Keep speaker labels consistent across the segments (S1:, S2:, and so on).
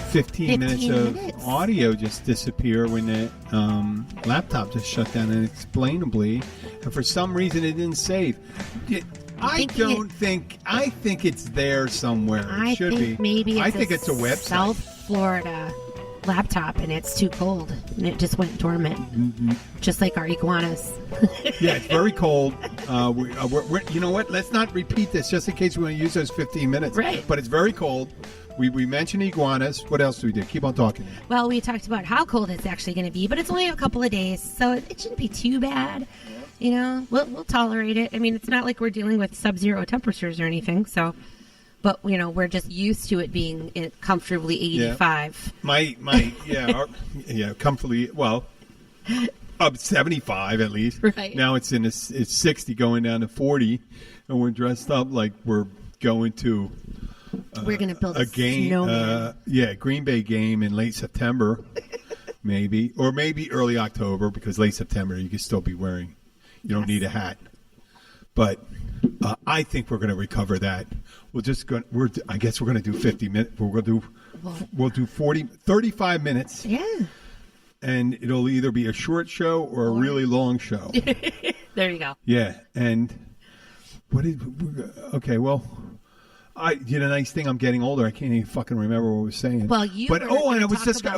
S1: 15 minutes of audio just disappear when the laptop just shut down inexplainably, and for some reason it didn't save. I think it's there somewhere. It should be.
S2: Maybe
S1: I think it's a website.
S2: South Florida laptop, and it's too cold, and it just went dormant, just like our iguanas.
S1: Yeah, it's very cold. We're, you know what? Let's not repeat this, just in case we want to use those 15 minutes.
S2: Right.
S1: But it's very cold. We mentioned iguanas. What else do we do? Keep on talking.
S2: Well, we talked about how cold it's actually going to be, but it's only a couple of days, so it shouldn't be too bad. You know, we'll tolerate it. I mean, it's not like we're dealing with sub-zero temperatures or anything, so... But, you know, we're just used to it being comfortably 85.
S1: Comfortably, well, up 75 at least.
S2: Right.
S1: Now it's 60 going down to 40, and we're dressed up like we're going to
S2: we're going to build a
S1: game. Green Bay game in late September, maybe. Or maybe early October, because late September you can still be wearing, you don't need a hat. But I think we're going to recover that. I guess we're going to do 50 minutes. We'll do 35 minutes.
S2: Yeah.
S1: And it'll either be a short show or a really long show.
S2: There you go.
S1: Yeah. And the nice thing, I'm getting older. I can't even fucking remember what I was saying.
S2: Well,
S1: it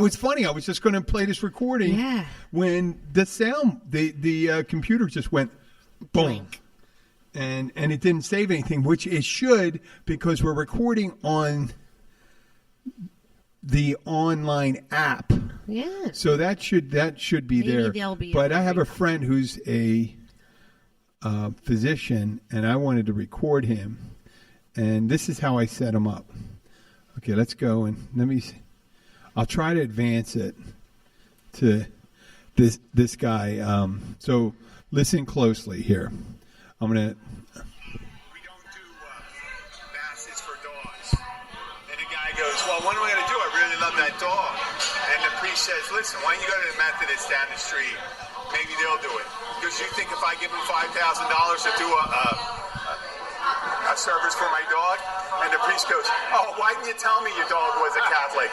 S1: was funny. I was just going to play this recording.
S2: Yeah.
S1: When the sound, the computer just went boom.
S2: Blink.
S1: And it didn't save anything, which it should, because we're recording on the online app.
S2: Yeah.
S1: So that should be
S2: Maybe
S1: there.
S2: they'll be
S1: But I have a friend who's a physician, and I wanted to record him. And this is how I set him up. Okay, let's go and I'll try to advance it to this guy. So listen closely here. We don't do masses for dogs. And the guy goes, well, what am I going to do? I really love that dog. And the priest says, listen, why don't you go to the Methodist down the street? Maybe they'll do it. Because you think if I give them $5,000 to do a service for my dog? And the priest goes, oh, why didn't you tell me your dog was a Catholic?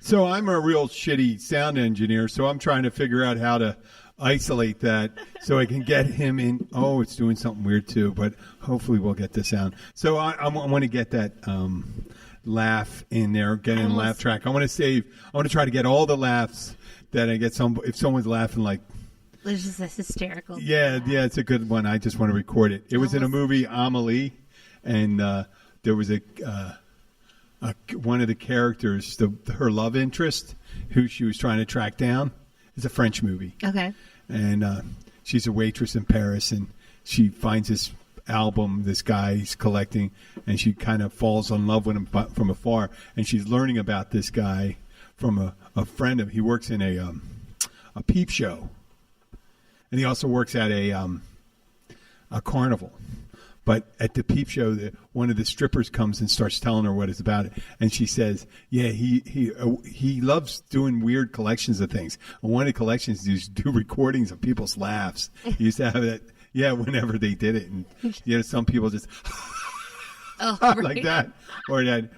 S1: So I'm a real shitty sound engineer, so I'm trying to figure out how to isolate that so I can get him in. Oh, it's doing something weird too, but hopefully we'll get the sound. So I want to get that laugh in there, get in the laugh track. I want to try to get all the laughs that I get. If someone's laughing like...
S2: This is hysterical.
S1: Yeah, it's a good one. I just want to record it. It was in a movie, Amelie, and there was one of the characters, her love interest, who she was trying to track down. It's a French movie.
S2: Okay.
S1: And she's a waitress in Paris, and she finds this album this guy's collecting, and she kind of falls in love with him from afar. And she's learning about this guy from a friend of. He works in a peep show, and he also works at a carnival. But at the peep show, one of the strippers comes and starts telling her what it's about. And she says, yeah, he loves doing weird collections of things. And one of the collections is do recordings of people's laughs. He used to have that, whenever they did it. And, some people just like that. Or that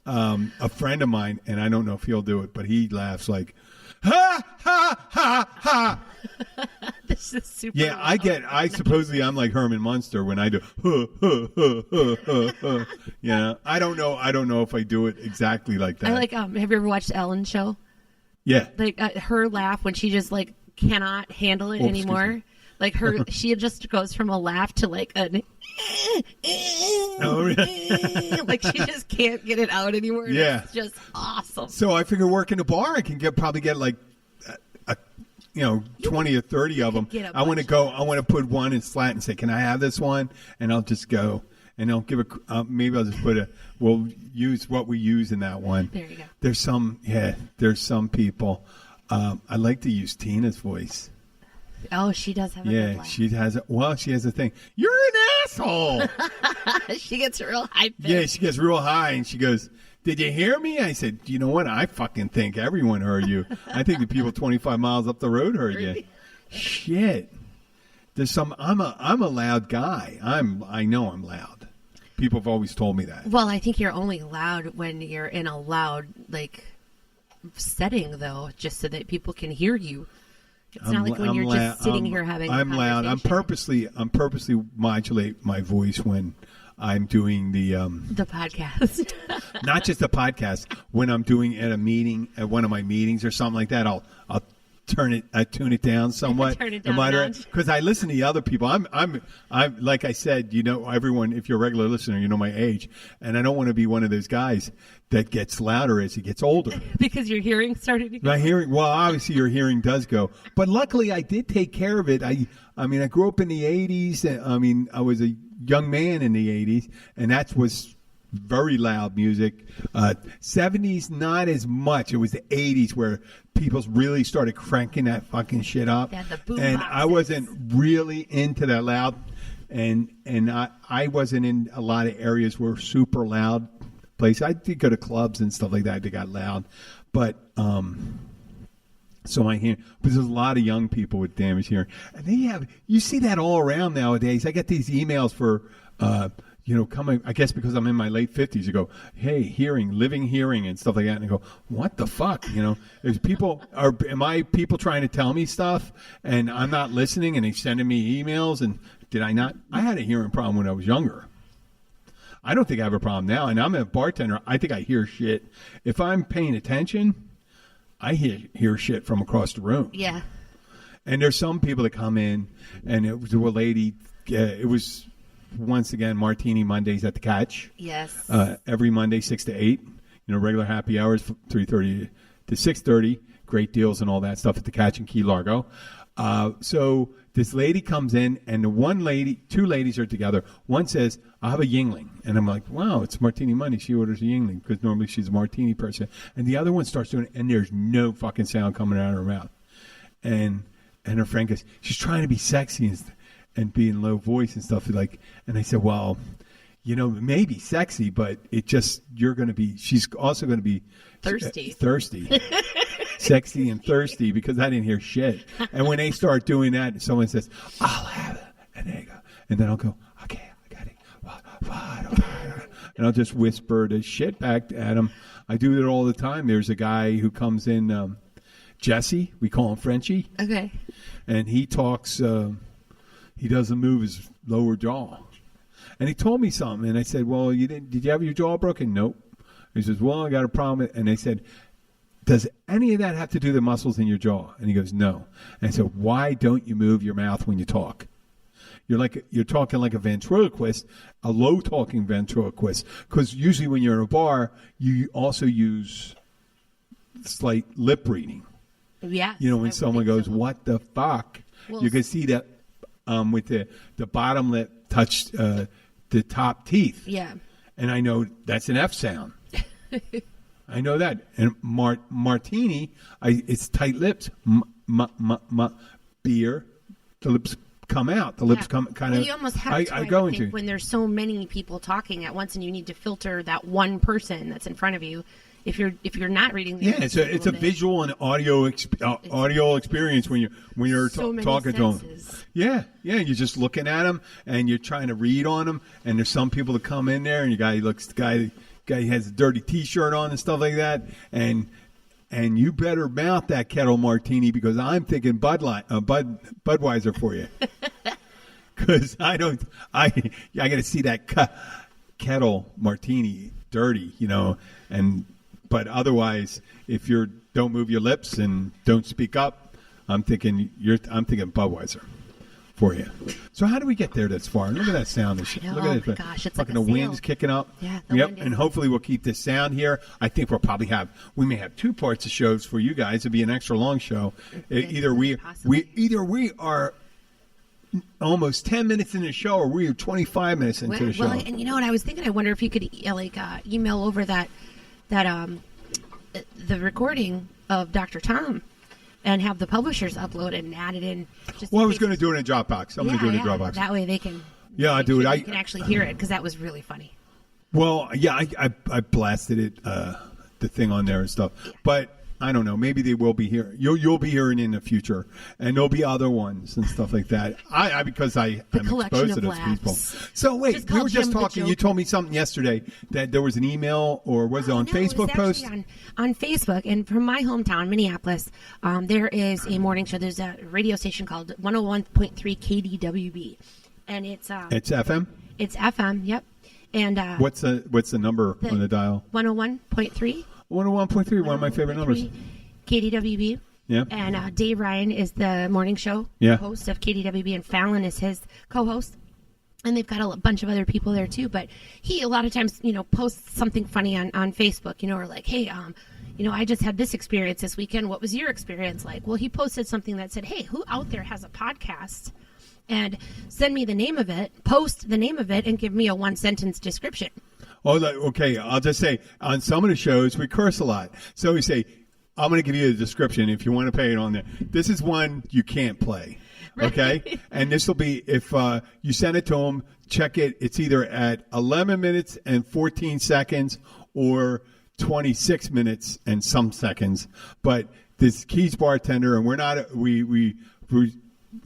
S1: a friend of mine, and I don't know if he'll do it, but he laughs like, ha, ha, ha, ha.
S2: This is super.
S1: Yeah, I supposedly I'm like Herman Munster when I do. I don't know if I do it exactly like that.
S2: I like. Have you ever watched Ellen's show?
S1: Yeah.
S2: Like her laugh when she just like cannot handle it anymore. Like she just goes from a laugh to like an. Like she just can't get it out anymore.
S1: Yeah,
S2: it's just awesome.
S1: So I figure working a bar, I can probably get like. 20 or 30 of them. I want to put one in Slat and say, can I have this one? And I'll just go and I'll give maybe I'll just we'll use what we use in that one.
S2: There you go.
S1: There's some people. I like to use Tina's voice.
S2: Oh, she does have a good laugh.
S1: She has a thing. You're an asshole.
S2: She gets real high pitched.
S1: Yeah, she gets real high and she goes, did you hear me? I said, you know what? I fucking think everyone heard you. I think the people 25 miles up the road heard you. shit. There's some. I'm a loud guy. I know I'm loud. People have always told me that.
S2: Well, I think you're only loud when you're in a loud setting, though, just so that people can hear you. It's not like when you're just sitting here having.
S1: I'm
S2: a
S1: loud. I'm
S2: conversation.
S1: purposely modulate my voice when I'm doing the
S2: podcast.
S1: Not just the podcast. When I'm doing at a meeting, at one of my meetings or something like that, I'll tune it down somewhat.
S2: Turn it down
S1: because I listen to the other people. I'm like I said, everyone, if you're a regular listener, you know my age, and I don't want to be one of those guys that gets louder as he gets older.
S2: Because your hearing started to go.
S1: My hearing, well, obviously your hearing does go, but luckily I did take care of it. I mean, I grew up in the 80s. I mean, I was a young man in the 80s, and that was very loud music. 70s, not as much. It was the 80s where people really started cranking that fucking shit up.
S2: Yeah, the boom
S1: and
S2: boxes.
S1: I wasn't really into that loud, and I wasn't in a lot of areas where super loud places. I did go to clubs and stuff like that that got loud, but so my hearing, but there's a lot of young people with damaged hearing, and you see that all around nowadays. I get these emails for coming, I guess because I'm in my late 50s, you go, hey, living hearing and stuff like that. And I go, what the fuck? Am I people trying to tell me stuff and I'm not listening and they sending me emails? And did I not? I had a hearing problem when I was younger. I don't think I have a problem now. And I'm a bartender. I think I hear shit. If I'm paying attention, I hear shit from across the room.
S2: Yeah.
S1: And there's some people that come in, and it was a lady, it was, once again, Martini Mondays at the Catch.
S2: Yes.
S1: Every Monday, 6 to 8. Regular happy hours, 3:30 to 6:30. Great deals and all that stuff at the Catch in Key Largo. So this lady comes in, and two ladies are together. One says, I'll have a Yingling. And I'm like, wow, it's Martini Monday. She orders a Yingling because normally she's a Martini person. And the other one starts doing it, and there's no fucking sound coming out of her mouth. And her friend goes, she's trying to be sexy and be in low voice and stuff like. And I said, well, maybe sexy, but she's also going to be thirsty, sexy and thirsty, because I didn't hear shit. And when they start doing that, someone says, I'll have an egg. And then I'll go, okay, I got it. And I'll just whisper the shit back at him. I do it all the time. There's a guy who comes in, Jesse, we call him Frenchie.
S2: Okay.
S1: And he talks, he doesn't move his lower jaw. And he told me something, and I said, well, did you have your jaw broken? Nope. He says, well, I got a problem. And they said, does any of that have to do with the muscles in your jaw? And he goes, no. And I said, why don't you move your mouth when you talk? You're talking like a ventriloquist, a low-talking ventriloquist. Because usually when you're in a bar, you also use slight lip reading.
S2: Yeah.
S1: When someone goes, what the fuck?
S2: Well,
S1: you can see that with the bottom lip touch the top teeth.
S2: Yeah. And
S1: I know that's an F sound. I know that. And Martini, it's tight lips. Beer, the lips come out. The lips come kind of.
S2: You almost have to. I think when there's so many people talking at once, and you need to filter that one person that's in front of you. If you're not reading,
S1: it's a visual and audio experience when you're talking to them. Yeah, you're just looking at them and you're trying to read on them. And there's some people that come in there and the guy has a dirty T-shirt on and stuff like that. And you better mouth that kettle martini, because I'm thinking Budweiser for you. Because I got to see that kettle martini dirty, But otherwise, if you don't move your lips and don't speak up, I'm thinking Budweiser for you. So how do we get there this far? Look at that sound. Look at it.
S2: Gosh, it's
S1: fucking
S2: like
S1: the wind's kicking up.
S2: Yeah.
S1: Yep. And hopefully we'll keep this sound here. I think we may have 2 parts of shows for you guys. It'll be an extra long show. Either we are almost 10 minutes into the show, or we are 25 minutes into the show.
S2: Well, and you know what I was thinking? I wonder if you could email over that the recording of Dr. Tom and have the publishers upload it and add it in.
S1: I was going to do it in Dropbox. I'm going to do it in Dropbox.
S2: That way they can.
S1: Yeah, I'll do it.
S2: You can actually hear it, because that was really funny.
S1: Well, yeah, I blasted it, the thing on there and stuff. Yeah. But I don't know. Maybe they will be here. You'll be hearing in the future, and there'll be other ones and stuff like that. Because I'm exposed to those people. So wait, we were just talking. You told me something yesterday that there was an email, or was it on Facebook post?
S2: On Facebook, and from my hometown, Minneapolis, there is a morning show. There's a radio station called 101.3 KDWB, and it's
S1: FM.
S2: It's FM. Yep. And
S1: what's the number on the dial?
S2: 101.3.
S1: 101.3, one of my favorite numbers.
S2: KDWB.
S1: Yeah.
S2: And Dave Ryan is the morning show host of KDWB, and Fallon is his co-host. And they've got a bunch of other people there too. But he a lot of times, posts something funny on Facebook, or like, hey, I just had this experience this weekend. What was your experience like? Well, he posted something that said, hey, who out there has a podcast? And send me the name of it, post the name of it, and give me a 1-sentence description. Oh,
S1: okay. I'll just say on some of the shows we curse a lot. So we say, I'm going to give you a description if you want to pay it on there. This is one you can't play. Okay? Right. And this will be, if you send it to them, check it. It's either at 11 minutes and 14 seconds or 26 minutes and some seconds. But this Keys bartender, and we're not, we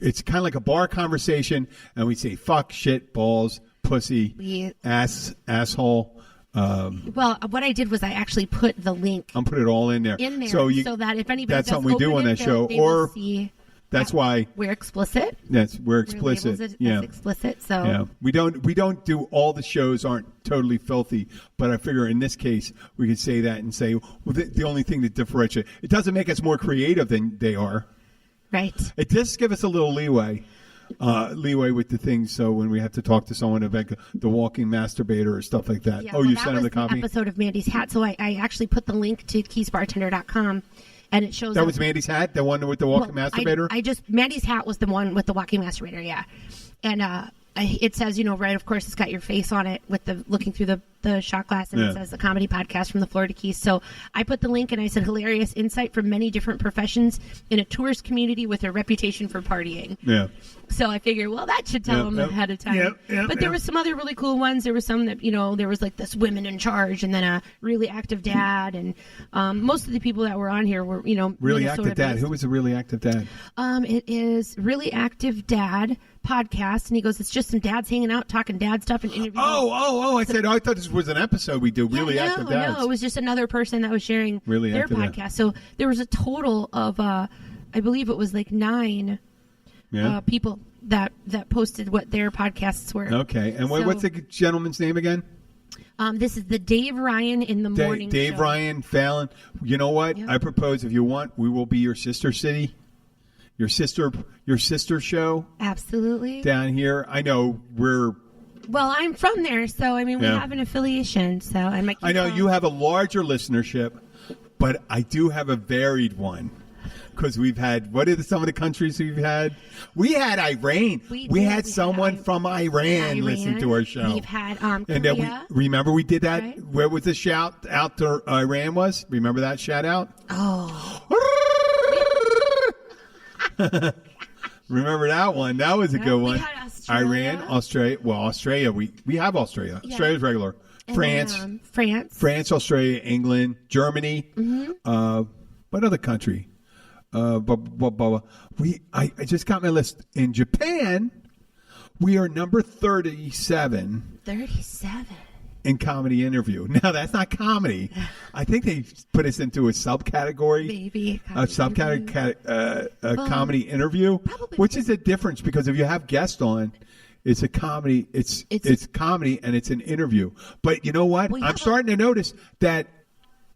S1: it's kind of like a bar conversation, and we say fuck, shit, balls, pussy, asshole.
S2: Well, what I did was I actually put the link.
S1: I'm put it all in there.
S2: So that if anybody
S1: that's
S2: does
S1: something we do on that show, or
S2: see
S1: that's why
S2: we're explicit.
S1: Yes, we're explicit.
S2: It's explicit. So
S1: yeah, we don't do all the shows aren't totally filthy, but I figure in this case we could say that and say, well, the only thing that differentiates it doesn't make us more creative than they are.
S2: Right.
S1: It does give us a little leeway with the things. So when we have to talk to someone about the walking masturbator or stuff like that.
S2: Yeah,
S1: you sent them the copy?
S2: Episode of Mandy's Hat. So I actually put the link to keysbartender.com, and it shows
S1: that was Mandy's Hat, the one with the walking masturbator.
S2: Mandy's Hat was the one with the walking masturbator. Yeah, and it says right. Of course, it's got your face on it with the looking through the shot glass, and it says a comedy podcast from the Florida Keys. So I put the link, and I said hilarious insight from many different professions in a tourist community with a reputation for partying.
S1: Yeah.
S2: So I figured, well, that should tell them ahead of time. But there was some other really cool ones. There was some that, there was like this women in charge, and then a really active dad. And most of the people that were on here were,
S1: really active dad. Who was a really active dad?
S2: It is Really Active Dad podcast. And he goes, it's just some dads hanging out, talking dad stuff and interviewing.
S1: I thought this was an episode we do. Really Active Dads.
S2: No, it was just another person that was sharing their podcast. Dad. So there was a total of, I believe it was like 9 people that posted what their podcasts were.
S1: Okay. And what's the gentleman's name again?
S2: This is the Dave Ryan in the morning show.
S1: Dave Ryan, Fallon. You know what? Yep. I propose if you want, we will be your sister city. Your sister show.
S2: Absolutely.
S1: Down here. I know we're...
S2: Well, I'm from there, so, we have an affiliation. So I know
S1: you have a larger listenership, but I do have a varied one. Because we've had, what are some of the countries we've had? We had Iran. We had someone from Iran listen to our show.
S2: We've had
S1: and then remember we did that? Right? Where was the shout out to Iran was? Remember that shout out?
S2: Oh.
S1: Remember that one? That was a good one.
S2: We had Australia.
S1: Iran, Australia. Well, Australia, we have Australia. Yeah. Australia's regular.
S2: And
S1: France, Australia, England, Germany.
S2: Mm-hmm.
S1: What other country? I just got my list. In Japan, we are number 37.
S2: 37.
S1: In comedy interview. Now, that's not comedy. I think they put us into a subcategory.
S2: Maybe.
S1: A subcategory, comedy interview. Which is a difference, because if you have guests on, it's a comedy. It's comedy and it's an interview. But you know what? I'm starting to notice that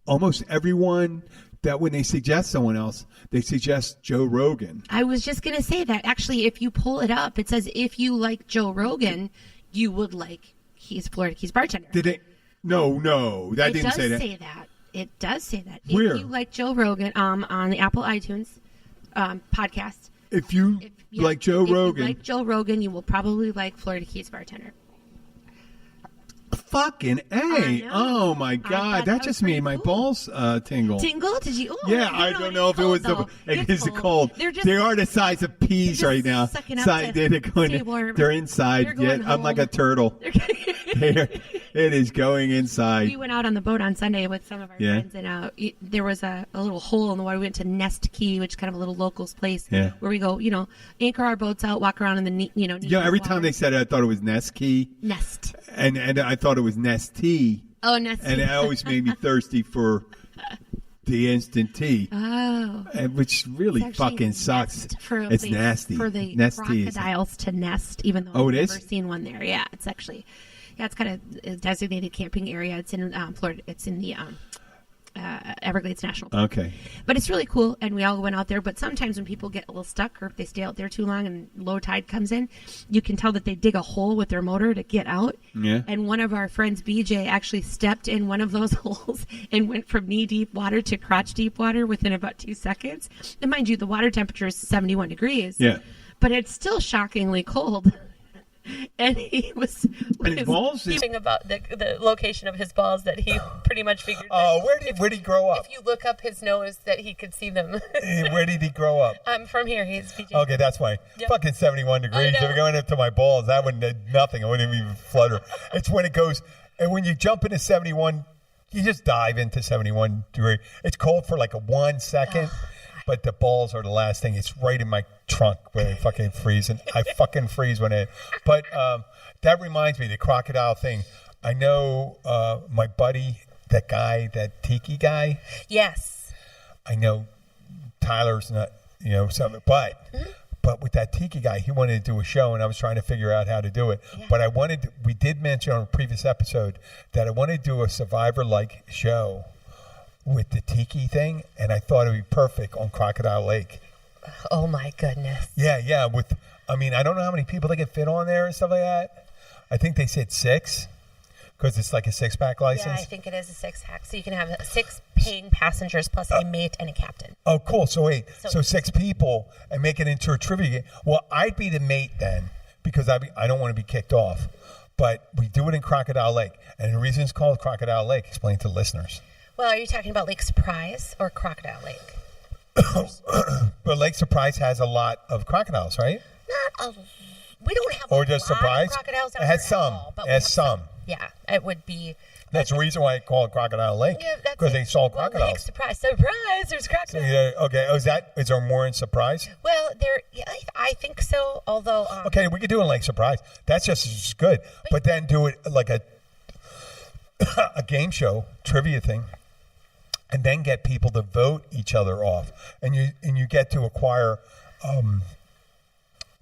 S1: almost everyone... that when they suggest someone else, they suggest Joe Rogan.
S2: I was just going to say that. Actually, if you pull it up, it says if you like Joe Rogan, you would like Florida Keys bartender.
S1: Did it? No, that didn't say that.
S2: It does say that.
S1: Where?
S2: If you like Joe Rogan on the Apple iTunes podcast.
S1: If you like Joe Rogan.
S2: If you like Joe Rogan, you will probably like Florida Keys bartender.
S1: Fucking A. Oh my God. That just made my balls tingle.
S2: Tingle? Did you? Oh,
S1: Yeah, I don't know if it was it is cold. They are the size of peas right now. They're inside. I'm like a turtle. It is going inside.
S2: We went out on the boat on Sunday with some of our friends, and there was a little hole in the water. We went to Nest Key, which is kind of a little locals place where we go, anchor our boats out, walk around in the
S1: every time they said it, I thought it was Nest Key.
S2: Nest.
S1: And I thought it was Nestea.
S2: Oh, Nestea.
S1: And it always made me thirsty for the instant tea.
S2: Oh.
S1: Which really fucking sucks. It's nasty.
S2: For the
S1: Nest
S2: crocodiles to nest, even though I've never seen one there. Yeah, it's actually, it's kind of a designated camping area. It's in Florida. It's in the Everglades National Park.
S1: Okay.
S2: But it's really cool, and we all went out there. But sometimes when people get a little stuck or if they stay out there too long and low tide comes in, you can tell that they dig a hole with their motor to get out.
S1: Yeah.
S2: And one of our friends, BJ, actually stepped in one of those holes and went from knee-deep water to crotch-deep water within about 2 seconds. And mind you, the water temperature is 71 degrees.
S1: Yeah.
S2: But it's still shockingly cold. And he was
S3: thinking about the location of his balls that he pretty much figured.
S1: Oh, where did he grow up?
S3: If you look up his nose, that he could see them.
S1: Where did he grow up?
S3: From here. He's PJ.
S1: Okay, that's why. Yep. Fucking 71 degrees. If it going up to my balls, that wouldn't have nothing. I wouldn't even flutter. It's when it goes, and when you jump into 71, you just dive into 71 degree. It's cold for like 1 second. But the balls are the last thing. It's right in my trunk where they fucking freeze. And I fucking freeze when it... But that reminds me, the crocodile thing. I know my buddy, that Tiki guy.
S3: Yes.
S1: I know Tyler's not, something. But with that Tiki guy, he wanted to do a show, and I was trying to figure out how to do it. Yeah. But we did mention on a previous episode that I wanted to do a Survivor-like show with the Tiki thing, and I thought it would be perfect on Crocidile Lake.
S3: Oh my goodness.
S1: Yeah. I don't know how many people they can fit on there and stuff like that. I think they said 6, because it's like a 6-pack license.
S3: Yeah, I think it is a 6-pack, so you can have 6 paying passengers plus a mate and a captain.
S1: Oh, cool. So wait, so 6 people and make it into a trivia game. Well, I'd be the mate then, because I don't want to be kicked off. But we do it in Crocidile Lake, and the reason it's called Crocidile Lake, explain to listeners.
S3: Well, are you talking about Lake Surprise or Crocidile Lake?
S1: But Lake Surprise has a lot of crocodiles, right?
S3: We don't have
S1: or just Surprise?
S3: Crocodiles.
S1: It has some. It has some.
S3: Yeah, it would be.
S1: That's the reason why I call it Crocidile Lake. Yeah, because they saw crocodiles.
S3: Lake Surprise, there's crocodiles.
S1: So, okay, is there more in Surprise?
S3: Well, I think so, although...
S1: okay, we could do it in Lake Surprise. That's just as good. But then do it like a game show, trivia thing. And then get people to vote each other off, and you get to acquire.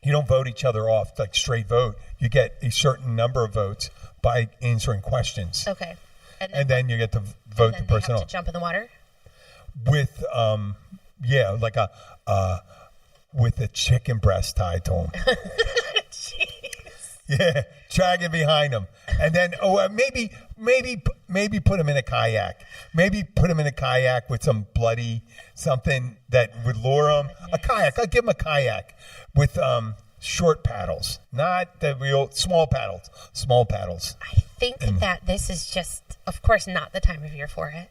S1: You don't vote each other off like straight vote. You get a certain number of votes by answering questions.
S3: Okay,
S1: and then you get to vote the person
S3: off.
S1: off.
S3: To jump in the water.
S1: With with a chicken breast tied to him.
S3: Jeez.
S1: Yeah, dragging behind him, and then maybe put him in a kayak. Maybe put him in a kayak with some bloody something that would lure him. A kayak. I'll give him a kayak with short paddles, not the real small paddles. Small paddles.
S3: I think that this is just, of course, not the time of year for it.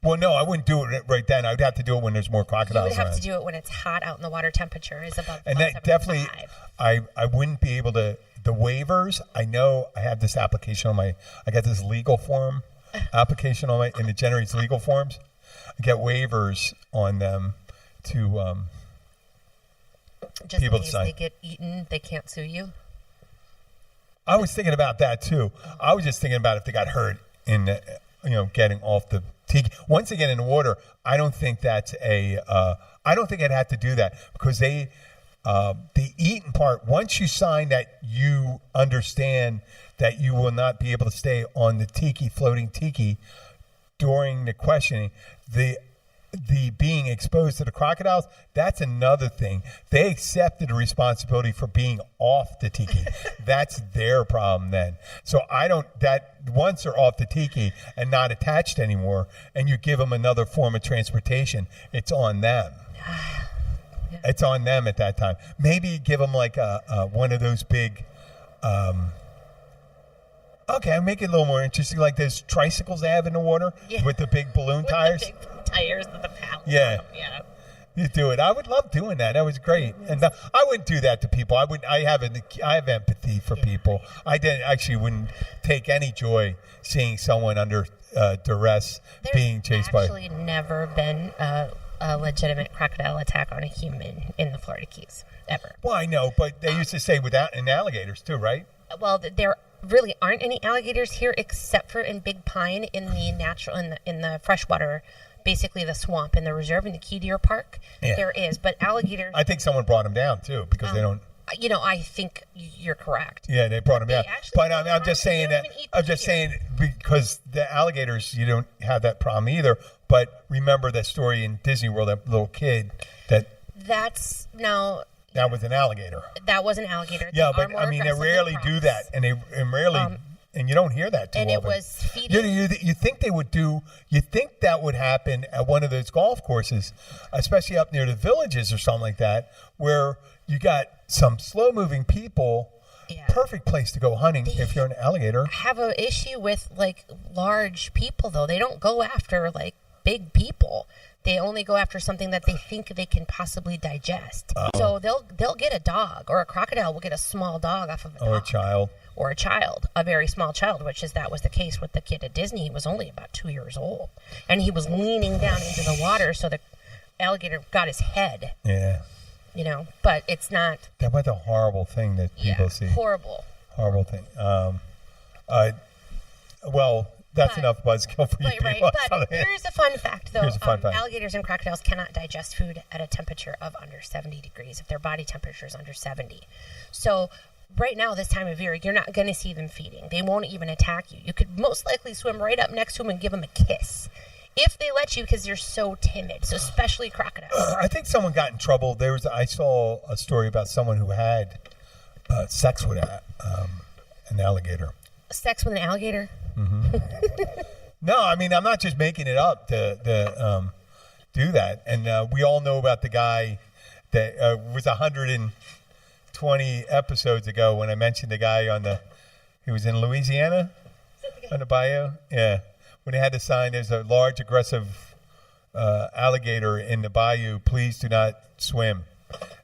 S1: Well, no, I wouldn't do it right then. I would have to do it when there's more crocodiles.
S3: You would have to do it when it's hot out and the water temperature is above.
S1: And that definitely, I wouldn't be able to. The waivers, I know I have this application on I got this legal form application on and it generates legal forms. I get waivers on them to
S3: just
S1: people
S3: in case
S1: decide.
S3: They get eaten, they can't sue you.
S1: I was thinking about that too. I was just thinking about if they got hurt in, getting off the tiki. Once they get in the water, I don't think that's I don't think I'd have to do that because the eating part, once you sign that you understand that you will not be able to stay on the floating tiki during the questioning, the being exposed to the crocodiles, that's another thing. They accepted the responsibility for being off the tiki. That's their problem then. So once they're off the tiki and not attached anymore, and you give them another form of transportation, it's on them. It's on them at that time. Maybe give them like one of those big Okay, make it a little more interesting, like those tricycles they have in the water with the big balloon tires.
S3: The big tires with the paddles.
S1: Yeah.
S3: On them. Yeah.
S1: You do it. I would love doing that. That was great. And I wouldn't do that to people. I have empathy for people. I wouldn't take any joy seeing someone under duress being chased by.
S3: There's actually never been a legitimate crocodile attack on a human in the Florida Keys ever.
S1: Well, I know, but they used to say in alligators too, right?
S3: Well, there really aren't any alligators here except for in Big Pine in the freshwater. Basically, the swamp in the reserve in the Key Deer Park, there is. But alligators...
S1: I think someone brought them down, too, because they don't...
S3: I think you're correct.
S1: Yeah, they brought them down. But I'm just saying that... I'm just
S3: chicken.
S1: saying because the alligators, you don't have that problem either. But remember that story in Disney World, that little kid that...
S3: That's... Now...
S1: That was an alligator.
S3: That was an alligator.
S1: Yeah, but, I mean, they rarely do that. And they rarely... and you don't hear that too often.
S3: And it was feeding.
S1: You think they would do? You think that would happen at one of those golf courses, especially up near the villages or something like that, where you got some slow-moving people. Yeah. Perfect place to go hunting if you're an alligator.
S3: Have an issue with like large people though. They don't go after like big people. They only go after something that they think they can possibly digest. So they'll get a dog, or a crocodile will get a small dog off of a dog.
S1: Or a child.
S3: Or a child, a very small child, that was the case with the kid at Disney. He was only about 2 years old. And he was leaning down into the water, so the alligator got his head.
S1: Yeah.
S3: But it's not...
S1: That was a horrible thing that people see.
S3: Horrible.
S1: Horrible thing. Well, that's enough buzzkill for you people.
S3: Right. But here's a fun fact, though. Alligators and crocodiles cannot digest food at a temperature of under 70 degrees if their body temperature is under 70. So... Right now, this time of year, you're not going to see them feeding. They won't even attack you. You could most likely swim right up next to them and give them a kiss. If they let you, because they're so timid. So especially crocodiles.
S1: I think someone got in trouble. I saw a story about someone who had sex with an alligator.
S3: Sex with an alligator?
S1: Mm-hmm. No, I mean, I'm not just making it up to do that. And we all know about the guy that was 120 episodes ago when I mentioned the guy he was in Louisiana on the bayou. Yeah. When they had the sign, there's a large aggressive alligator in the bayou, please do not swim.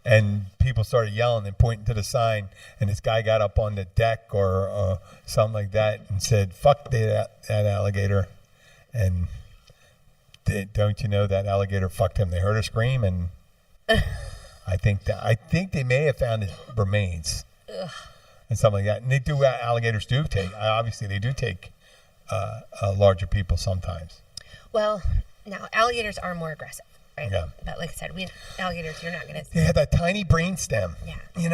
S1: And people started yelling and pointing to the sign, and this guy got up on the deck or something like that and said, fuck that alligator. And don't you know that alligator fucked him? They heard her scream, and I think they may have found his remains. Ugh. And something like that. And they do, alligators do take, obviously they do take larger people sometimes.
S3: Well, now alligators are more aggressive, right?
S1: Yeah.
S3: But like I said, alligators, you're not going to...
S1: They have that tiny brain stem.
S3: Yeah.
S1: Do you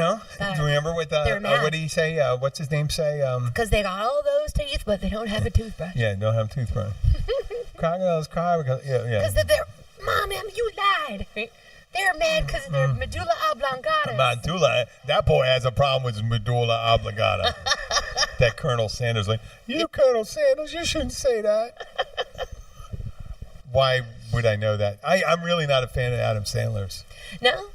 S1: remember what did he say? What's his name say?
S3: Because they got all those teeth, but they don't have a toothbrush.
S1: Yeah, don't have a toothbrush. Crocodiles cry because... Yeah.
S3: Because Mom, you lied. They're mad because of their medulla oblongata.
S1: That boy has a problem with his medulla oblongata. That Colonel Sanders, Colonel Sanders, you shouldn't say that. Why would I know that? I'm really not a fan of Adam Sandler's.
S3: No?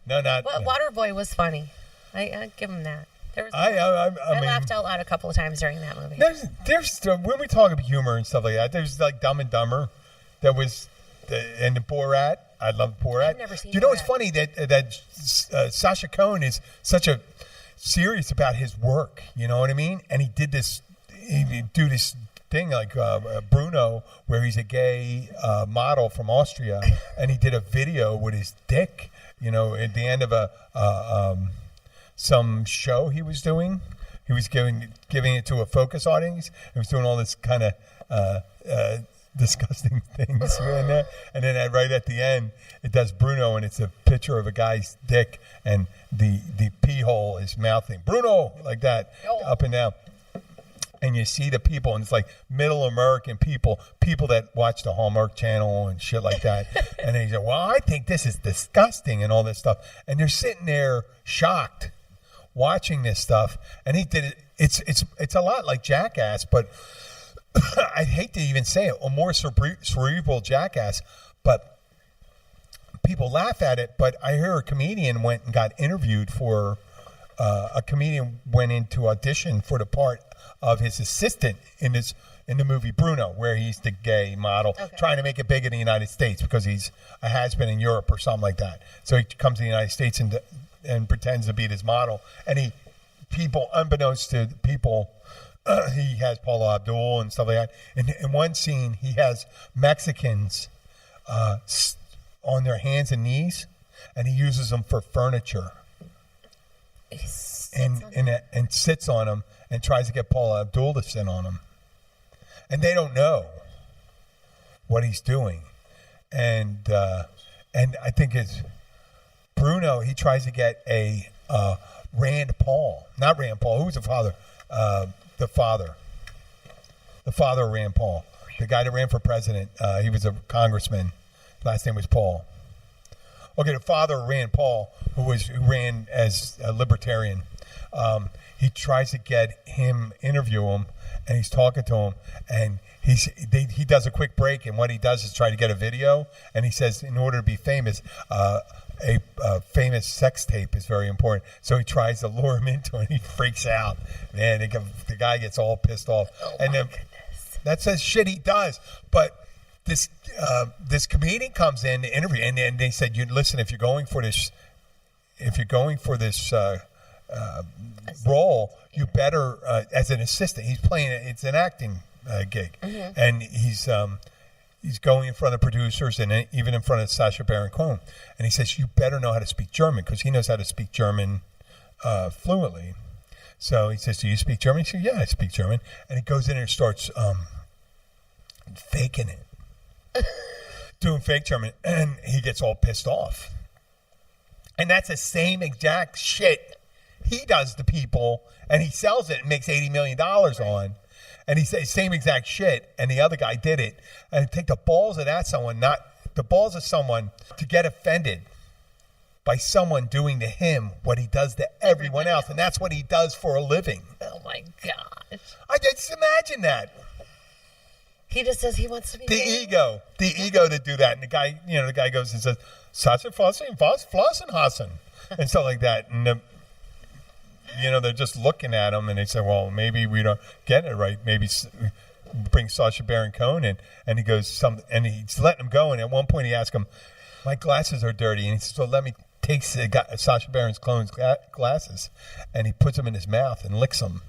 S1: No, not...
S3: Well, Waterboy was funny. I give him that.
S1: I
S3: laughed out loud a couple of times during that movie.
S1: There's when we talk about humor and stuff like that, there's like Dumb and Dumber. That was... and the Borat. I love Borat.
S3: I've never seen
S1: You know,
S3: Borat.
S1: It's funny that Sasha Cohen is such a serious about his work. You know what I mean? And he did this. He do this thing like Bruno, where he's a gay model from Austria, and he did a video with his dick. At the end of some show he was doing. He was giving it to a focus audience. He was doing all this kind of disgusting things in there. And then right at the end, it does Bruno, and it's a picture of a guy's dick, and the pee hole is mouthing Bruno like that, up and down. And you see the people, and it's like middle American people that watch the Hallmark Channel and shit like that. And they say, well, I think this is disgusting and all this stuff. And they're sitting there shocked watching this stuff. And he did it. It's a lot like Jackass, but I'd hate to even say it, a more cerebral Jackass, but people laugh at it. But I hear a comedian went and got interviewed for, a comedian went in to audition for the part
S4: of his assistant in the movie Bruno, where he's the gay model, trying to make it big in the United States because he's a has-been in Europe or something like that. So he comes to the United States and pretends to be this model. And unbeknownst to people, he has Paula Abdul and stuff like that. And in one scene, he has Mexicans on their hands and knees, and he uses them for furniture. And sits on them and tries to get Paula Abdul to sit on them. And they don't know what he's doing. And I think it's Bruno, he tries to get a Rand Paul. Not Rand Paul. Who's the father? The father of Rand Paul. The guy that ran for president. He was a congressman. Last name was Paul. Okay, the father of Rand Paul, who ran as a libertarian. He tries to interview him, and he's talking to him, and he does a quick break, and what he does is try to get a video, and he says in order to be famous, a famous sex tape is very important. So he tries to lure him into it, and he freaks out. Man, the guy gets all pissed off. And then that's the shit he does. But this comedian comes in to interview, and they said, listen, if you're going for this role, you better, as an assistant, he's playing, it's an acting gig, and he's going in front of producers and even in front of Sasha Baron Cohen, and he says, you better know how to speak German, because he knows how to speak German fluently. So he says, do you speak German? He says, yeah, I speak German. And he goes in and starts faking it, doing fake German, and he gets all pissed off. And that's the same exact shit he does to people, and he sells it and makes $80 million on. And he says same exact shit, and the other guy did it. And take the balls of someone to get offended by someone doing to him what he does to everyone else. And that's what he does for a living.
S3: Oh, my gosh.
S4: I just imagine that.
S3: He just says he wants to be
S4: the ego to do that. And the guy goes and says, Sasha Flossenhassen, and stuff like that. And they're just looking at him, and they say, well, maybe we don't get it right. Maybe bring Sasha Baron Cohen in. And he goes, and he's letting him go. And at one point he asks him, my glasses are dirty. And he says, well, let me take Sasha Baron Cohen's glasses. And he puts them in his mouth and licks them.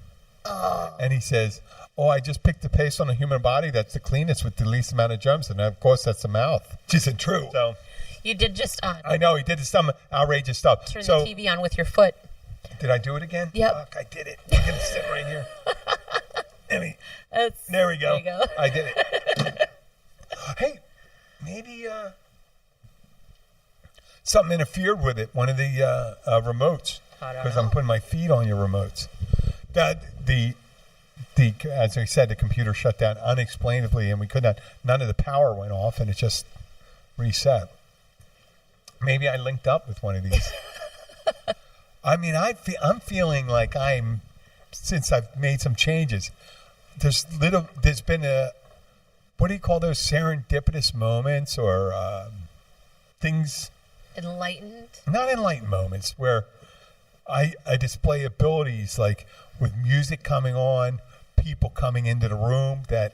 S4: Oh. And he says, I just picked the paste on the human body that's the cleanest with the least amount of germs. And of course, that's the mouth. Which isn't true. So
S3: you did just
S4: I know, he did some outrageous stuff.
S3: Turn the TV on with your foot.
S4: Did I do it again?
S3: Yep.
S4: Fuck, I did it. I'm going to sit right here. There we go.
S3: There you go.
S4: I did it. Hey, maybe something interfered with it. One of the remotes. Because I'm putting my feet on your remotes. As I said, the computer shut down unexplainably, and none of the power went off, and it just reset. Maybe I linked up with one of these. I mean, I'm feeling like since I've made some changes, there's been what do you call those serendipitous moments or things?
S3: Enlightened?
S4: Not enlightened moments, where I display abilities like with music coming on, people coming into the room that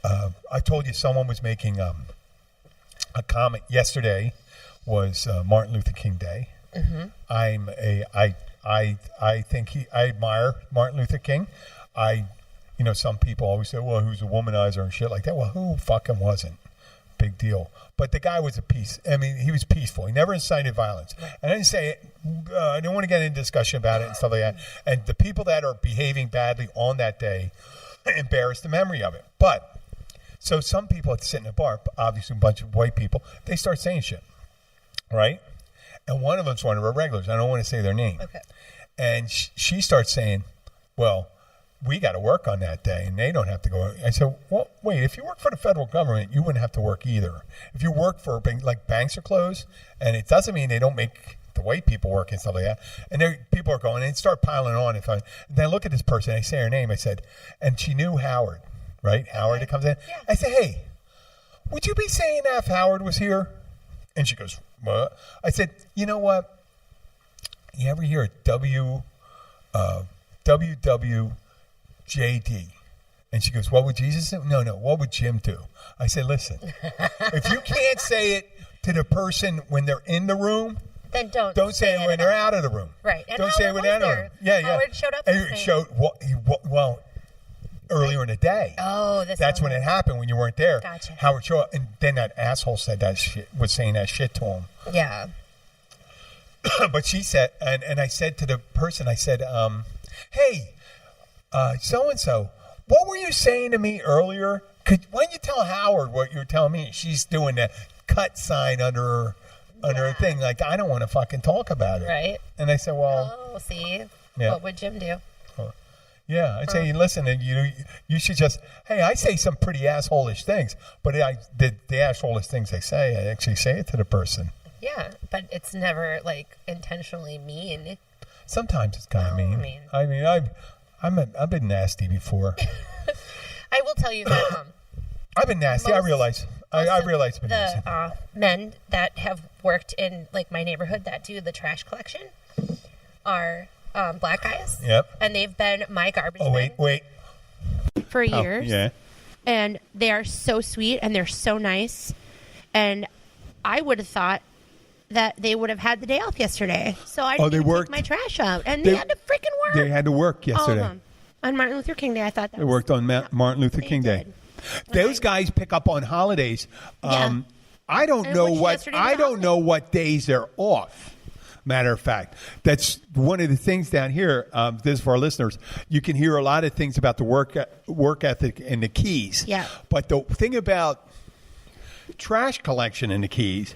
S4: I told you someone was making a comment yesterday was Martin Luther King Day. Mm-hmm. I admire Martin Luther King. Some people always say, well, who's a womanizer and shit like that. Well, who fucking wasn't? Big deal. But the guy was he was peaceful. He never incited violence. And I didn't say it. I didn't want to get into discussion about it and stuff like that. And the people that are behaving badly on that day embarrass the memory of it. But, so some people that sit in a bar, obviously a bunch of white people, they start saying shit. Right? And one of them's one of our regulars. I don't want to say their name.
S3: Okay.
S4: And she starts saying, well, we got to work on that day, and they don't have to go. I said, well, wait, if you work for the federal government, you wouldn't have to work either. If you work for, like, banks are closed, and it doesn't mean they don't make the white people work and stuff like that. And people are going, and start piling on. And then I look at this person, I say her name, I said, and she knew Howard, right? Howard that comes in. Yeah. I said, hey, would you be saying that if Howard was here? And she goes, what? I said, you know what? You ever hear of WWW JD. And she goes, what would Jesus do? No, what would Jim do? I said, listen, if you can't say it to the person when they're in the room,
S3: then don't
S4: say it when they're out of the room.
S3: Right. And
S4: don't say it when they're out of the room. Yeah.
S3: Howard showed up.
S4: Well, earlier in the day.
S3: Oh,
S4: that's when it happened, when you weren't there.
S3: Gotcha.
S4: Howard showed up, and then that asshole said that shit, was saying that shit to him.
S3: Yeah.
S4: But she said, and I said to the person, I said, hey, so-and-so, what were you saying to me earlier? Why don't you tell Howard what you were telling me? She's doing the cut sign under her thing. Like, I don't want to fucking talk about it.
S3: Right.
S4: And I said, well.
S3: Oh, see? Yeah. What would Jim do?
S4: Yeah, I'd say, listen, and you should just, hey, I say some pretty asshole-ish things, but the asshole-ish things I say, I actually say it to the person.
S3: Yeah, but it's never, like, intentionally mean.
S4: Sometimes it's kind of mean. I mean, I've been nasty before.
S3: I will tell you that
S4: I've been nasty. I realize. I realize.
S3: The men that have worked in like my neighborhood that do the trash collection are black guys.
S4: Yep.
S3: And they've been my garbage.
S4: Oh wait.
S3: For years.
S1: Yeah.
S3: And they are so sweet and they're so nice. And I would have thought that they would have had the day off yesterday. So I didn't take my trash out. And they had to freaking work.
S1: They had to work yesterday.
S3: All of them. On Martin Luther King Day, I thought that
S1: they worked on Martin Luther King Day. Those guys pick up on holidays. I don't know what days they're off. Matter of fact, that's one of the things down here. This is for our listeners. You can hear a lot of things about the work ethic in the Keys.
S3: Yeah.
S1: But the thing about trash collection in the Keys,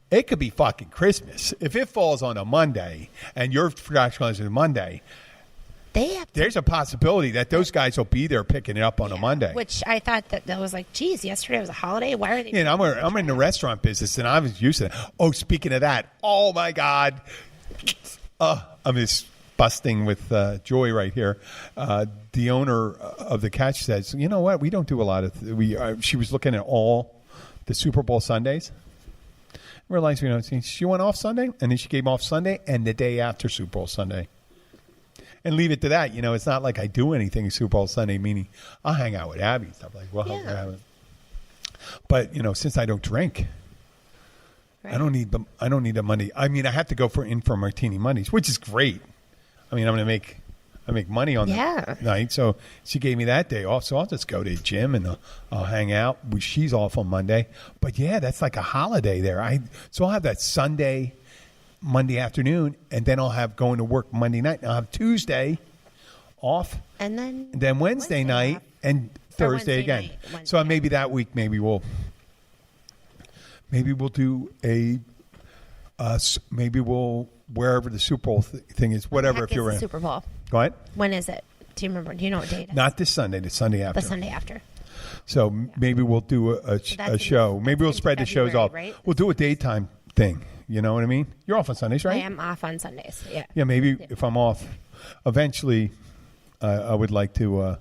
S1: it could be fucking Christmas. If it falls on a Monday and your trash collection is Monday, there's a possibility that those guys will be there picking it up on a Monday.
S3: Which I thought that was like, geez, yesterday was a holiday. Why are they?
S1: Yeah, I'm in the restaurant business, and I was used to that. Oh, speaking of that, oh my God, I'm just busting with joy right here. The owner of the Catch says, you know what? We don't do a lot of. She was looking at all the Super Bowl Sundays. Realized, she went off Sunday, and then she came off Sunday and the day after Super Bowl Sunday. And leave it to that. It's not like I do anything Super Bowl Sunday, meaning I'll hang out with Abby and stuff like, But, since I don't drink, right. I don't need the money. I mean, I have to go in for Martini Mondays, which is great. I mean, I make money on that night. So she gave me that day off. So I'll just go to the gym and I'll hang out. She's off on Monday. But yeah, that's like a holiday there. So I'll have that Sunday, Monday afternoon, and then I'll have going to work Monday night. I'll have Tuesday off. And then Wednesday night and Thursday again. So maybe that week, maybe we'll do maybe we'll wherever the Super Bowl thing is, whatever. If you're in
S3: Super Bowl.
S1: Go ahead.
S3: When is it? Do you remember? Do you know what date it is?
S1: Not this Sunday. The Sunday after.
S3: The Sunday after.
S1: So maybe we'll do a show. Maybe we'll spread the shows off.
S3: Right?
S1: We'll do a daytime thing. You know what I mean? You're off on Sundays, right?
S3: I am off on Sundays. Yeah.
S1: Yeah. Maybe if I'm off, eventually, I would like to.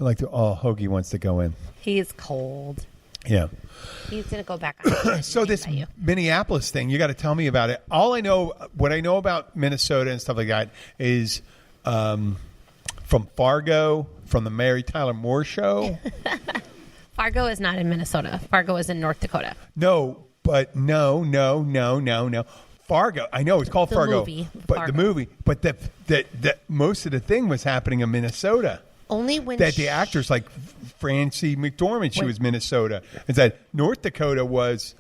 S1: Oh, Hoagie wants to go in.
S3: He's cold.
S1: Yeah.
S3: He's gonna go back on.
S1: So this Minneapolis thing, you got to tell me about it. What I know about Minnesota and stuff like that is from Fargo, from the Mary Tyler Moore Show.
S3: Fargo is not in Minnesota. Fargo is in North Dakota.
S1: No. But no. Fargo. I know it's called Fargo. The movie. But the most of the thing was happening in Minnesota.
S3: Only when
S1: the actors like Francie McDormand, she was Minnesota, and said North Dakota was.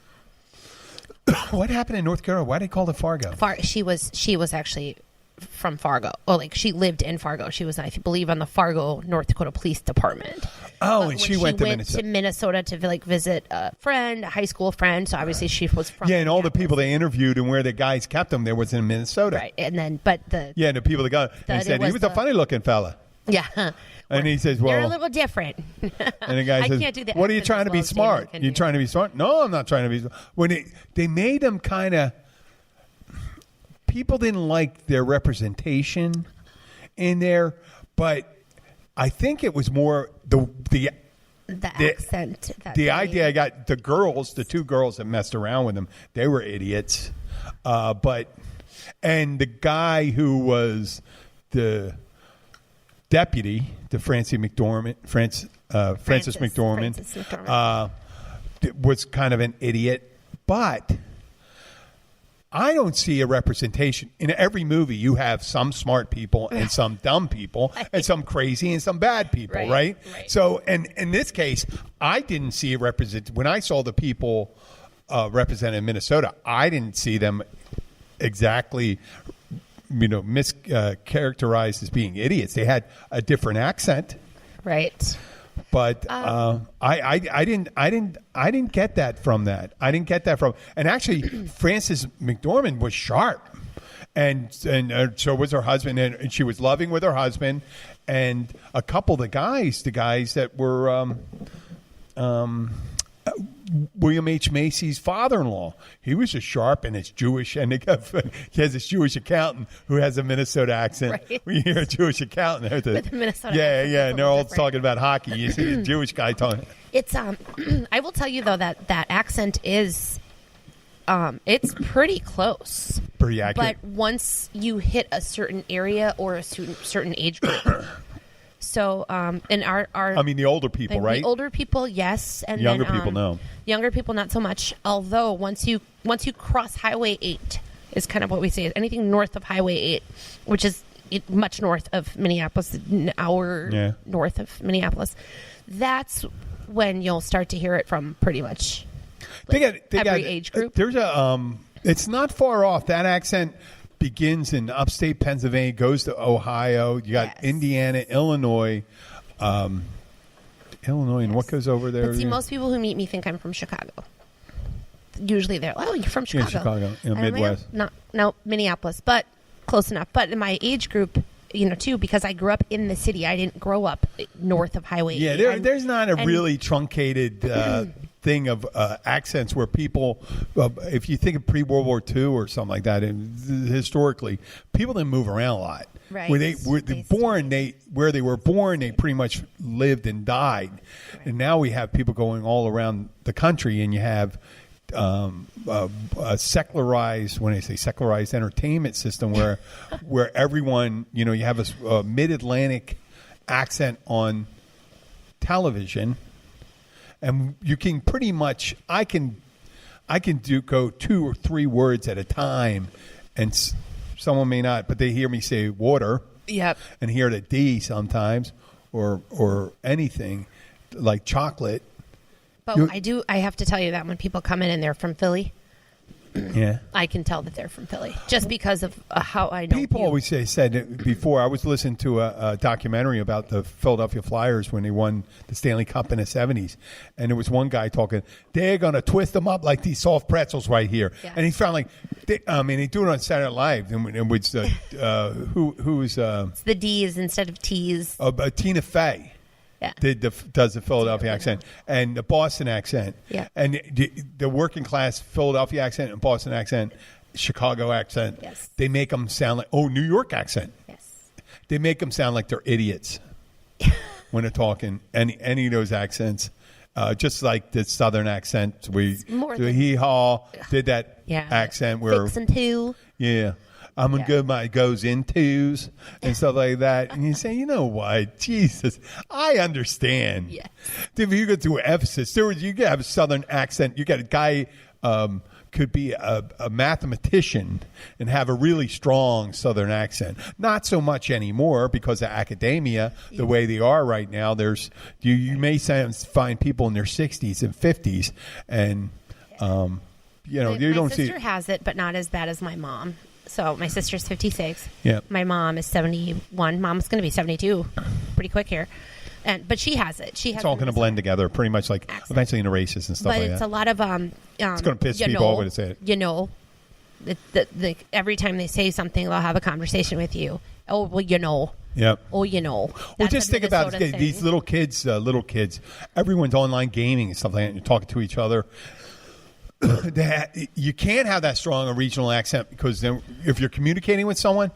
S1: What happened in North Dakota? Why did they call it Fargo?
S3: She was actually from Fargo. Oh, like she lived in Fargo. She was, I believe, on the Fargo, North Dakota Police Department.
S1: Oh, and she went
S3: to Minnesota to visit a friend, a high school friend. So obviously she was from.
S1: Yeah, and all the people they interviewed and where the guys kept them, there was in Minnesota.
S3: Right, and then the people
S1: that got and said he was a funny looking fella.
S3: Yeah.
S1: And he says, well,
S3: they're a little different.
S1: And the guy says,
S3: I can't do that.
S1: What are you trying to be smart? You trying to be smart? No, I'm not trying to be smart. When they made them kind of, people didn't like their representation in there, but I think it was more the
S3: accent.
S1: The idea I got, the two girls that messed around with them, they were idiots. And the guy who was deputy, the Frances McDormand, was kind of an idiot, but I don't see a representation. In every movie, you have some smart people and some dumb people and some crazy and some bad people, right? So, and in this case, I didn't see a represent. When I saw the people represented in Minnesota, I didn't see them exactly, mischaracterized as being idiots. They had a different accent,
S3: right?
S1: But I didn't get that from that. I didn't get that from. And actually, Frances McDormand was sharp, and so was her husband, and she was loving with her husband, and a couple of the guys that were. William H. Macy's father-in-law. He was just sharp and it's Jewish, and he has this Jewish accountant who has a Minnesota accent.
S3: Right.
S1: We hear a Jewish accountant with
S3: a Minnesota
S1: accent. Yeah, and they're all talking about hockey. You see a Jewish guy talking.
S3: It's I will tell you though that accent is it's pretty close.
S1: Pretty accurate.
S3: But once you hit a certain area or a certain age group. So, in our
S1: the older people, right?
S3: The older people, yes, and
S1: younger people, no.
S3: Younger people, not so much. Although once you cross Highway 8, is kind of what we say. Anything north of Highway 8, which is much north of Minneapolis, an hour north of Minneapolis, that's when you'll start to hear it from pretty much every age group.
S1: There's it's not far off. That accent begins in upstate Pennsylvania, goes to Ohio. You got Indiana, Illinois, and what goes over there?
S3: But see, most people who meet me think I'm from Chicago. Usually they're like, oh, you're from Chicago.
S1: Yeah, Chicago, Midwest.
S3: No, Minneapolis, but close enough. But in my age group, too, because I grew up in the city, I didn't grow up north of Highway 8.
S1: Yeah, there's not a really truncated thing of accents where people, if you think of pre-World War II or something like that, and historically, people didn't move around a lot.
S3: Right.
S1: Where they were born, they pretty much lived and died. Right. And now we have people going all around the country, and you have a secularized, when I say secularized entertainment system where everyone, you have a mid-Atlantic accent on television. And you can pretty much, I can go 2 or 3 words at a time, and someone may not, but they hear me say water, and hear the D sometimes, or anything like chocolate.
S3: But I have to tell you that when people come in and they're from Philly, I can tell that they're from Philly just because of how I know
S1: people. Always said before. I was listening to a documentary about the Philadelphia Flyers when they won the Stanley Cup in the 70s, and there was one guy talking. They're gonna twist them up like these soft pretzels right here, and he found they do it on Saturday Night Live, and it was who's
S3: it's the D's instead of T's.
S1: Tina Fey.
S3: Yeah.
S1: Does the Philadelphia accent and the Boston accent, and the working class Philadelphia accent and Boston accent, Chicago accent.
S3: Yes.
S1: They make them sound like New York accent.
S3: Yes.
S1: They make them sound like they're idiots when they're talking. Any of those accents, just like the Southern accent, hee haw did that accent where
S3: fixin' to.
S1: Yeah. I'm going to go my goes intos and stuff like that. And you say, you know what? Jesus, I understand.
S3: Yeah.
S1: If you go to Ephesus, you could have a Southern accent. You got a guy could be a mathematician and have a really strong Southern accent. Not so much anymore because of academia, the way they are right now. You may find people in their 60s and 50s, and you don't see.
S3: My sister has it, but not as bad as my mom. So my sister's 56.
S1: Yeah.
S3: My mom is 71. Mom's going to be 72 pretty quick here. But she has it. It's
S1: all going to blend together pretty much like accent. Eventually into races and stuff like that.
S3: But it's a lot of
S1: it's going to piss people off when to say it.
S3: Every time they say something, they'll have a conversation with you. Oh, well,
S1: Yep.
S3: Oh,
S1: Well, just think about these little kids. Everyone's online gaming and stuff like that, and you're talking to each other. You can't have that strong a regional accent because then if you're communicating with someone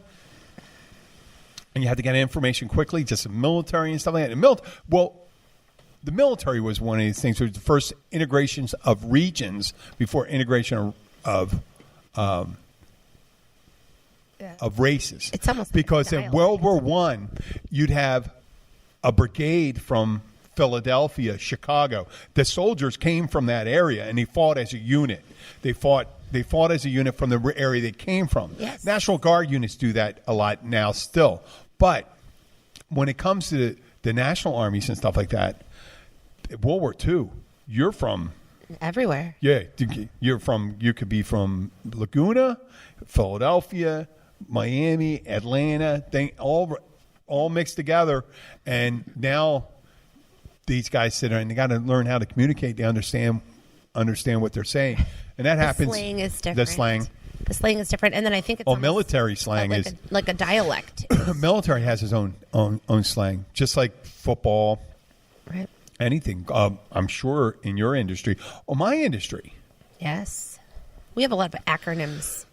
S1: and you have to get information quickly, just military and stuff like that. The military was one of these things. It was the first integrations of regions before integration of of races.
S3: It's almost
S1: because
S3: like
S1: in World War I, you'd have a brigade from Philadelphia, Chicago. The soldiers came from that area, and they fought as a unit. They fought as a unit from the area they came from.
S3: Yes.
S1: National Guard units do that a lot now still. But when it comes to the national armies and stuff like that, World War II, you're from
S3: everywhere.
S1: Yeah, you could be from Laguna, Philadelphia, Miami, Atlanta, all mixed together. And now these guys sit there and they got to learn how to communicate. They understand what they're saying, and that happens.
S3: The slang is different.
S1: The slang
S3: is different, and then I think it's
S1: military slang is
S3: like a dialect.
S1: Military has its own slang, just like football,
S3: right?
S1: Anything. I'm sure in your industry or my industry.
S3: Yes, we have a lot of acronyms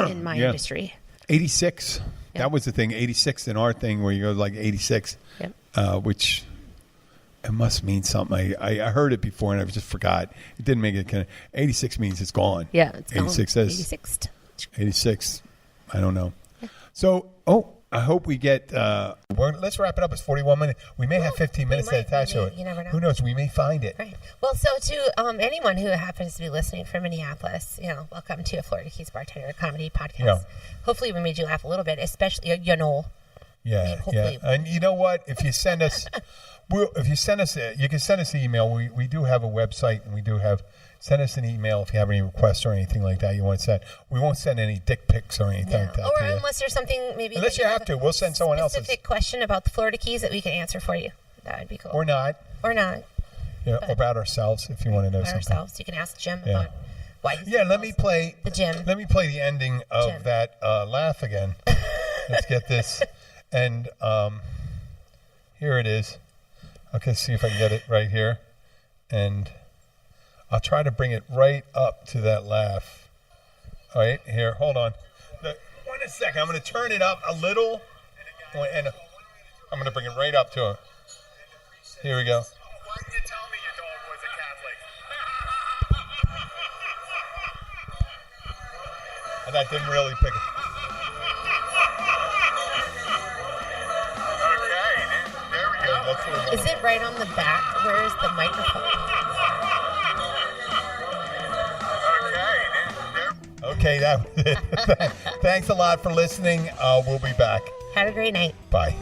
S3: in my industry.
S1: 86. Yep. That was the thing. 86 in our thing where you go like 86, which. It must mean something. I heard it before and I just forgot. It didn't make it. 86 means it's gone.
S3: Yeah, it's
S1: 86
S3: gone.
S1: says 86. I don't know. Yeah. So, I hope we get. Let's wrap it up. It's 41 minutes. We may have 15 minutes to attach to it.
S3: You never know.
S1: Who knows? We may find it.
S3: Right. Well, so to anyone who happens to be listening from Minneapolis, welcome to a Florida Keys Bartender Comedy Podcast. Yeah. Hopefully, we made you laugh a little bit, especially
S1: Yeah, yeah. And you know what? If you send us. You can send us an email. We do have a website, and send us an email if you have any requests or anything like that you want to send. We won't send any dick pics or anything like that.
S3: Or unless there's something maybe.
S1: Unless you have to, we'll send someone else's.
S3: Specific question about the Florida Keys that we can answer for you. That would be cool.
S1: Or not. Yeah, about ourselves if you want to know something.
S3: Ourselves, you can ask Jim about why.
S1: Let me play
S3: the Jim.
S1: Let me play the ending of that laugh again. Let's get this, and here it is. Okay, see if I can get it right here. And I'll try to bring it right up to that laugh. All right, here, hold on. One second, I'm going to turn it up a little. And I'm going to bring it right up to it. Here we go. Why did you tell me your dog was a Catholic? And that didn't really pick it.
S3: Is it right on the back? Where is the microphone?
S1: Okay, that was it. Thanks a lot for listening. We'll be back.
S3: Have a great night.
S1: Bye.